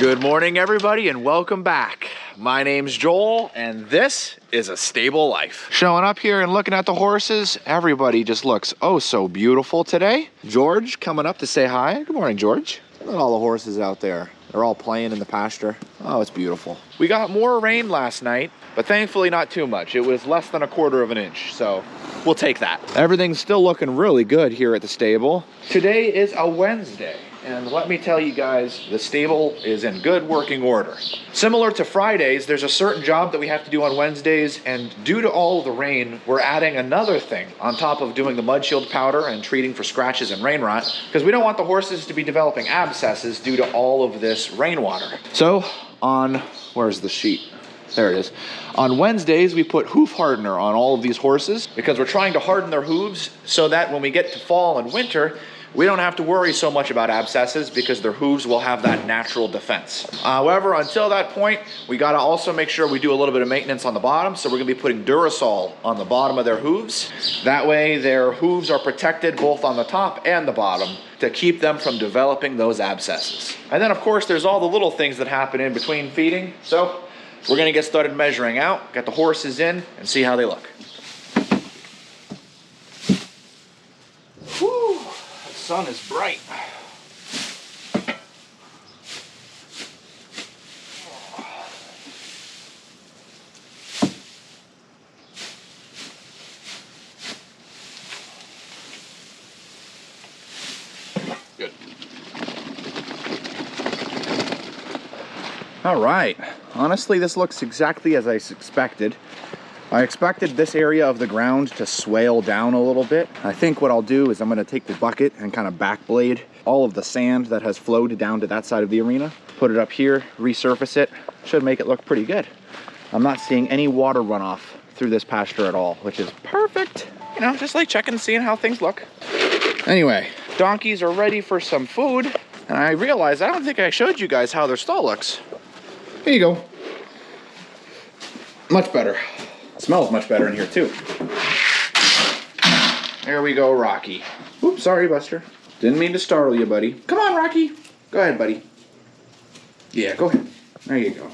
Good morning, everybody, and welcome back. My name's Joel, and this is A Stable Life. Showing up here and looking at the horses, everybody just looks oh so beautiful today. George coming up to say hi. Good morning, George. Look at all the horses out there. They're all playing in the pasture. Oh, it's beautiful. We got more rain last night, but thankfully not too much. It was less than 1/4 of an inch, so we'll take that. Everything's still looking really good here at the stable. Today is a Wednesday. And let me tell you guys, the stable is in good working order. Similar to Fridays, there's a certain job that we have to do on Wednesdays, and due to all of the rain, we're adding another thing on top of doing the mud shield powder and treating for scratches and rain rot, because we don't want the horses to be developing abscesses due to all of this rainwater. So where's the sheet? There it is. On Wednesdays, we put hoof hardener on all of these horses because we're trying to harden their hooves so that when we get to fall and winter, we don't have to worry so much about abscesses because their hooves will have that natural defense. However, until that point, we gotta also make sure we do a little bit of maintenance on the bottom. So we're gonna be putting Durasol on the bottom of their hooves. That way their hooves are protected both on the top and the bottom to keep them from developing those abscesses. And then of course, there's all the little things that happen in between feeding. So we're gonna get started measuring out, get the horses in, and see how they look. Whew. The sun is bright. Good. All right. Honestly, this looks exactly as I expected. I expected this area of the ground to swale down a little bit. I think what I'll do is I'm gonna take the bucket and kind of backblade all of the sand that has flowed down to that side of the arena, put it up here, resurface it. Should make it look pretty good. I'm not seeing any water runoff through this pasture at all, which is perfect. You know, just like checking and seeing how things look. Anyway, donkeys are ready for some food, and I realized I don't think I showed you guys how their stall looks. Here you go. Much better. Smells much better in here too. There we go, Rocky. Oops, sorry, Buster. Didn't mean to startle you, buddy. Come on, Rocky. Go ahead, buddy. Yeah, go ahead. There you go.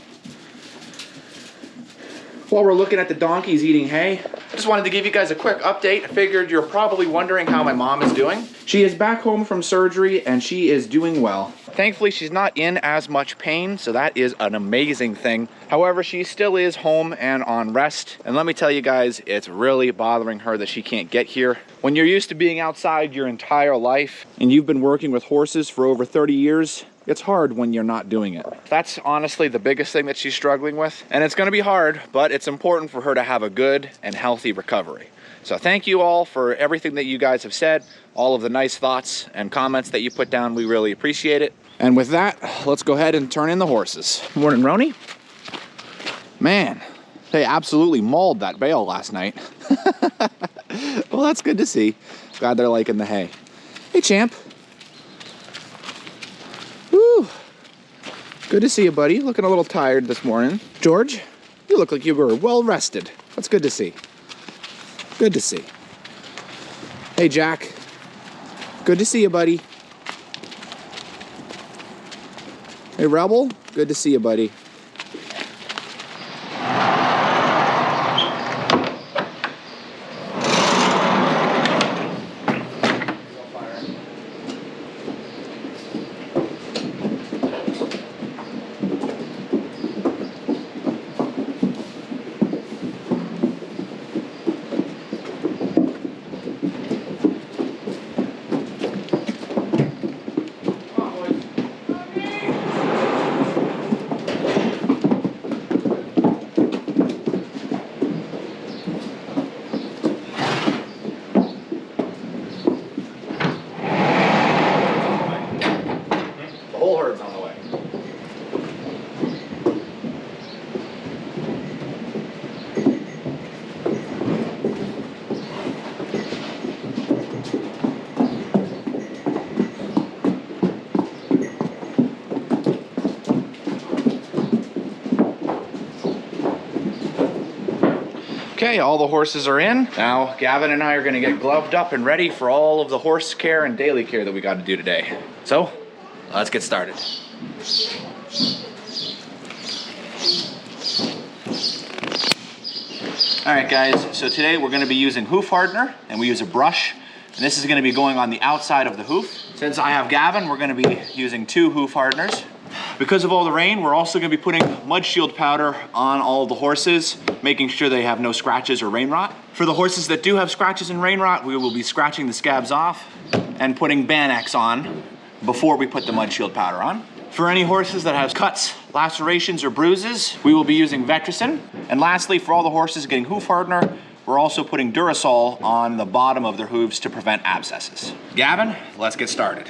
While we're looking at the donkeys eating hay, I just wanted to give you guys a quick update. I figured you're probably wondering how my mom is doing. She is back home from surgery and she is doing well. Thankfully, she's not in as much pain, so that is an amazing thing. However, she still is home and on rest. And let me tell you guys, it's really bothering her that she can't get here. When you're used to being outside your entire life and you've been working with horses for over 30 years, it's hard when you're not doing it. That's honestly the biggest thing that she's struggling with. And it's gonna be hard, but it's important for her to have a good and healthy recovery. So thank you all for everything that you guys have said, all of the nice thoughts and comments that you put down. We really appreciate it. And with that, let's go ahead and turn in the horses. Morning, Roni. Man, they absolutely mauled that bale last night. Well, that's good to see. Glad they're liking the hay. Hey, champ. Woo. Good to see you, buddy. Looking a little tired this morning. George, you look like you were well rested. That's good to see. Good to see. Hey, Jack. Good to see you, buddy. Hey, Rebel. Good to see you, buddy. Okay, all the horses are in. Now, Gavin and I are gonna get gloved up and ready for all of the horse care and daily care that we gotta do today. So, let's get started. All right, guys, so today we're gonna be using hoof hardener, and we use a brush. And this is gonna be going on the outside of the hoof. Since I have Gavin, we're gonna be using 2 hoof hardeners. Because of all the rain, we're also gonna be putting mud shield powder on all of the horses, making sure they have no scratches or rain rot. For the horses that do have scratches and rain rot, we will be scratching the scabs off and putting Ban-X on before we put the mud shield powder on. For any horses that have cuts, lacerations, or bruises, we will be using Vetricin. And lastly, for all the horses getting hoof hardener, we're also putting Durasol on the bottom of their hooves to prevent abscesses. Gavin, let's get started.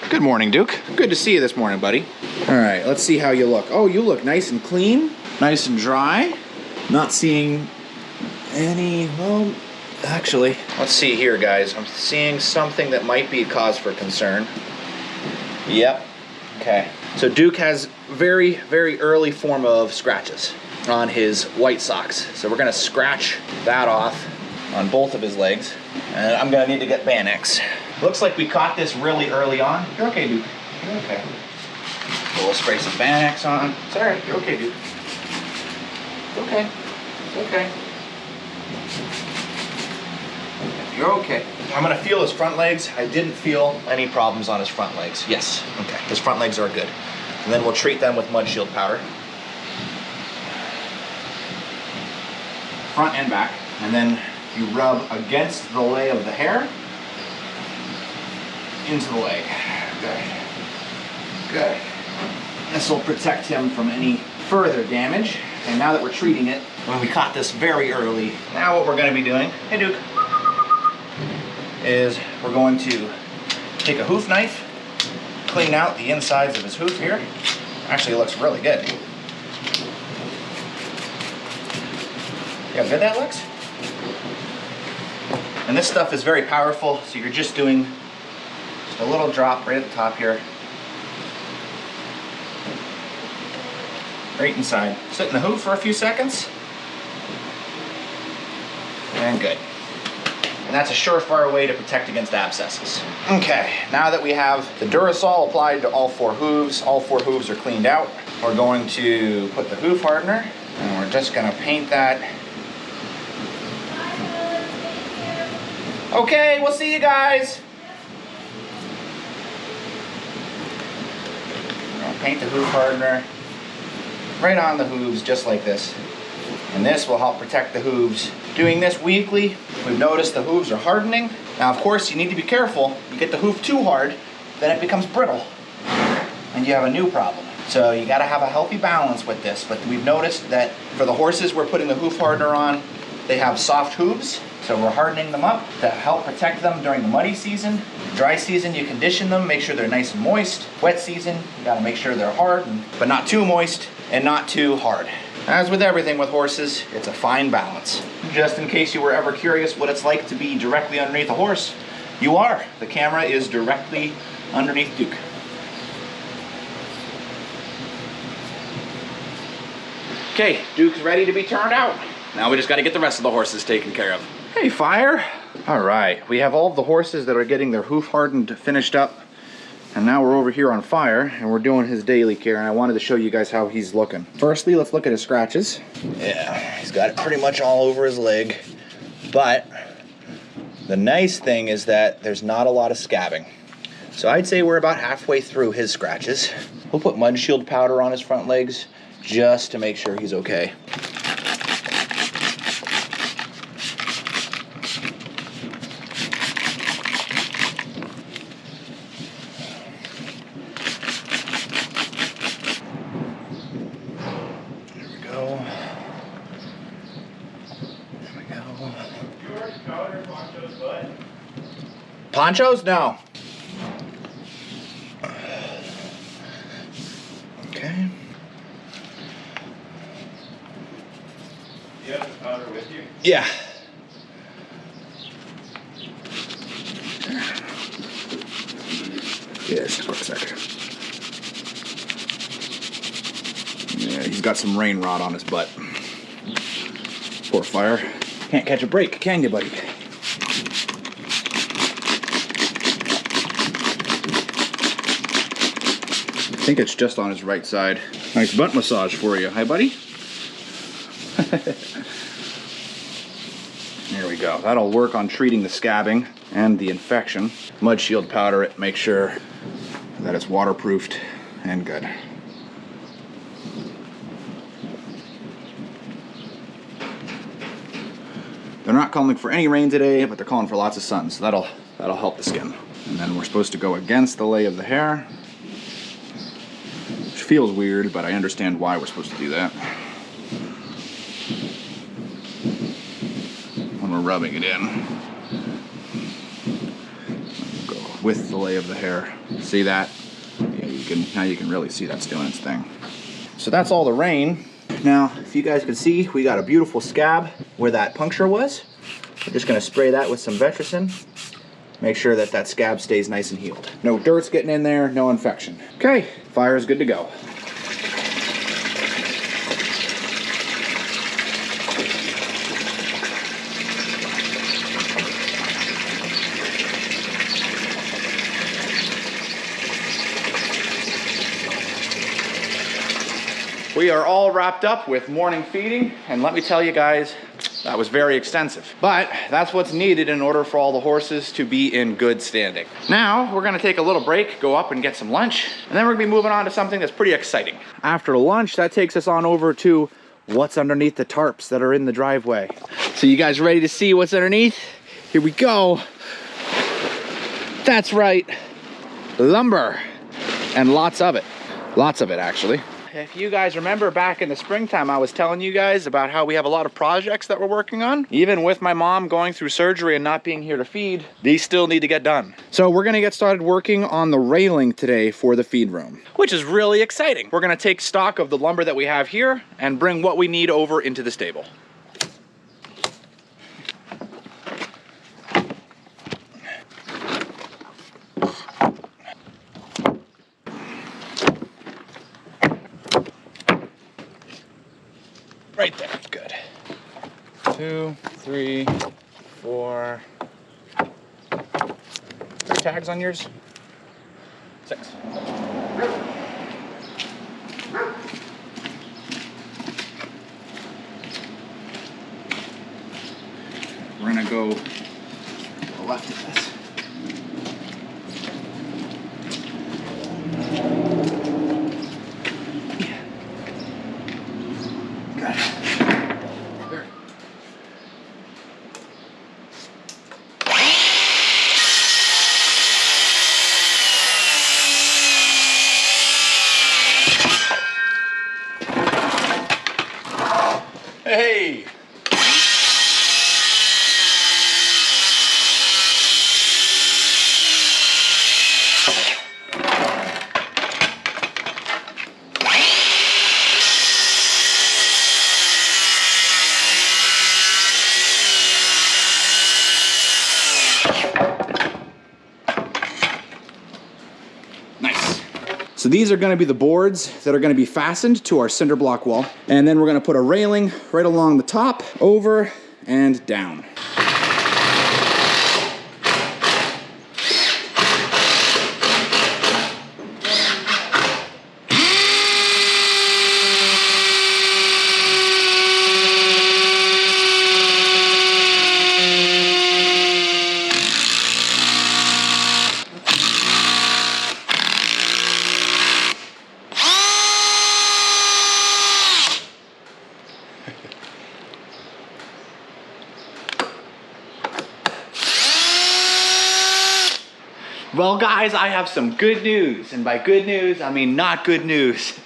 Good morning, Duke. Good to see you this morning, buddy. All right, let's see how you look. Oh, you look nice and clean, nice and dry. Not seeing any, well, actually, let's see here, guys. I'm seeing something that might be a cause for concern. Yep, okay. So Duke has very, very early form of scratches on his white socks. So we're gonna scratch that off on both of his legs. And I'm gonna need to get Ban-X. Looks like we caught this really early on. You're okay, Duke. You're okay. We'll spray some Ban-X on. It's all right, you're okay, Duke. It's okay, it's okay. You're okay. I'm gonna feel his front legs. I didn't feel any problems on his front legs. Yes, okay. His front legs are good. And then we'll treat them with mud shield powder. Front and back. And then you rub against the lay of the hair into the leg. Good. Good. This will protect him from any further damage. And now that we're treating it, when we caught this very early, now what we're gonna be doing, hey Duke, is we're going to take a hoof knife, clean out the insides of his hoof here. Actually, it looks really good. See how good that looks? And this stuff is very powerful, so you're just doing just a little drop right at the top here. Right inside. Sit in the hoof for a few seconds. And good. And that's a surefire way to protect against abscesses. Okay, now that we have the Durasol applied to all 4 hooves are cleaned out, we're going to put the hoof hardener, and we're just gonna paint that. Okay, we'll see you guys. We're gonna paint the hoof hardener right on the hooves, just like this. And this will help protect the hooves. Doing this weekly, we've noticed the hooves are hardening. Now, of course, you need to be careful. You get the hoof too hard, then it becomes brittle, and you have a new problem. So you gotta have a healthy balance with this, but we've noticed that for the horses we're putting the hoof hardener on, they have soft hooves, so we're hardening them up to help protect them during the muddy season. Dry season, you condition them, make sure they're nice and moist. Wet season, you gotta make sure they're hard, but not too moist and not too hard. As with everything with horses, it's a fine balance. Just in case you were ever curious what it's like to be directly underneath a horse, you are. The camera is directly underneath Duke. Okay, Duke's ready to be turned out. Now we just gotta get the rest of the horses taken care of. Hey, Fire. All right, we have all of the horses that are getting their hoof hardened finished up. And now we're over here on Fire, and we're doing his daily care, and I wanted to show you guys how he's looking. Firstly, let's look at his scratches. Yeah, he's got it pretty much all over his leg, but the nice thing is that there's not a lot of scabbing. So I'd say we're about halfway through his scratches. We'll put mud shield powder on his front legs just to make sure he's okay. Ponchos? No. Okay. You have the powder with you? Yeah. Yes, of course, okay. Yeah, he's got some rain rot on his butt. Poor Fire. Can't catch a break, can you, buddy? think it's just on his right side. Nice butt massage for you. Hi, buddy. There we go. That'll work on treating the scabbing and the infection. Mud shield powder it, make sure that it's waterproofed and good. They're not calling for any rain today, but they're calling for lots of sun, so that'll help the skin. And then we're supposed to go against the lay of the hair, which feels weird, but I understand why we're supposed to do that. When we're rubbing it in. Go with the lay of the hair. See that? Yeah, now you can really see that's doing its thing. So that's all the rain. Now, if you guys can see, we got a beautiful scab where that puncture was. We're just gonna spray that with some Vetricin. Make sure that that scab stays nice and healed. No dirt's getting in there, no infection. Okay, fire is good to go. We are all wrapped up with morning feeding, and let me tell you guys, that was very extensive. But that's what's needed in order for all the horses to be in good standing. Now, we're gonna take a little break, go up and get some lunch, and then we're gonna be moving on to something that's pretty exciting. After lunch, that takes us on over to what's underneath the tarps that are in the driveway. So you guys ready to see what's underneath? Here we go. That's right, lumber, and lots of it actually. If you guys remember back in the springtime, I was telling you guys about how we have a lot of projects that we're working on. Even with my mom going through surgery and not being here to feed, these still need to get done. So we're gonna get started working on the railing today for the feed room, which is really exciting. We're gonna take stock of the lumber that we have here and bring what we need over into the stable. Right there, good. 2, 3, 4. 3 tags on yours? 6. We're gonna go to the left of this. Hey! So these are gonna be the boards that are gonna be fastened to our cinder block wall. And then we're gonna put a railing right along the top, over and down. Well guys, I have some good news, and by good news, I mean not good news.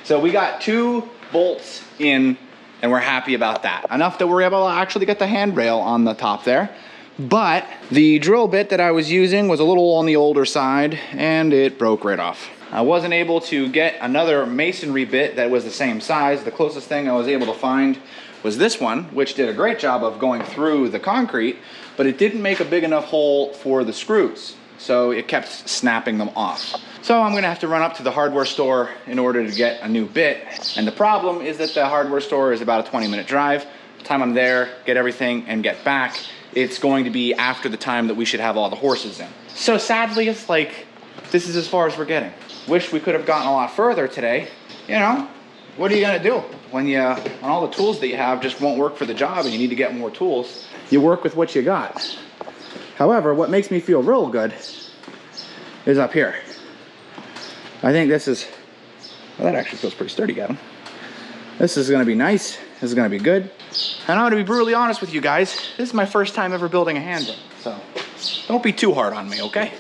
So we got 2 bolts in, and we're happy about that. Enough that we're able to actually get the handrail on the top there. But the drill bit that I was using was a little on the older side, and it broke right off. I wasn't able to get another masonry bit that was the same size. The closest thing I was able to find was this one, which did a great job of going through the concrete, but it didn't make a big enough hole for the screws. So it kept snapping them off. So I'm gonna have to run up to the hardware store in order to get a new bit. And the problem is that the hardware store is about a 20-minute drive. By the time I'm there, get everything, and get back, it's going to be after the time that we should have all the horses in. So sadly, it's like, this is as far as we're getting. wish we could have gotten a lot further today. You know, what are you gonna do when all the tools that you have just won't work for the job and you need to get more tools? You work with what you got. However, what makes me feel real good is up here. I think this is, well, that actually feels pretty sturdy, Gavin. This is gonna be nice. This is gonna be good. And I'm gonna be brutally honest with you guys. This is my first time ever building a handrail, so don't be too hard on me, okay?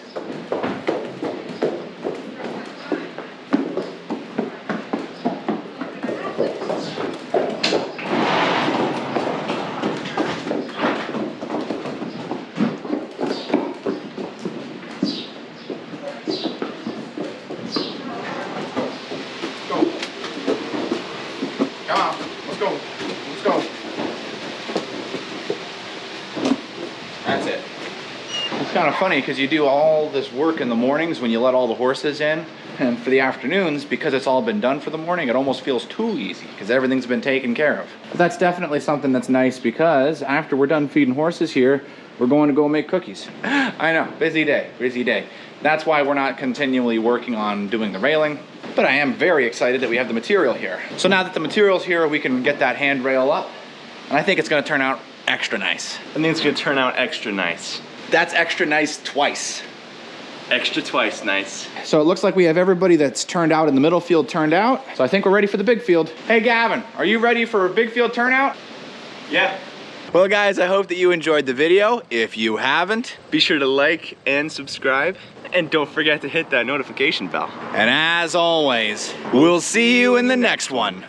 Come on, let's go. Let's go. That's it. It's kind of funny because you do all this work in the mornings when you let all the horses in, and for the afternoons, because it's all been done for the morning, it almost feels too easy because everything's been taken care of. But that's definitely something that's nice because after we're done feeding horses here, we're going to go make cookies. I know, busy day, busy day. That's why we're not continually working on doing the railing. But I am very excited that we have the material here. So now that the material's here, we can get that handrail up. And I think it's gonna turn out extra nice. I think it's gonna turn out extra nice. That's extra nice twice. Extra twice nice. So it looks like we have everybody that's turned out in the middle field turned out. So I think we're ready for the big field. Hey Gavin, are you ready for a big field turnout? Yeah. Well guys, I hope that you enjoyed the video. If you haven't, Be sure to like and subscribe. And don't forget to hit that notification bell. and as always, we'll see you in the next one.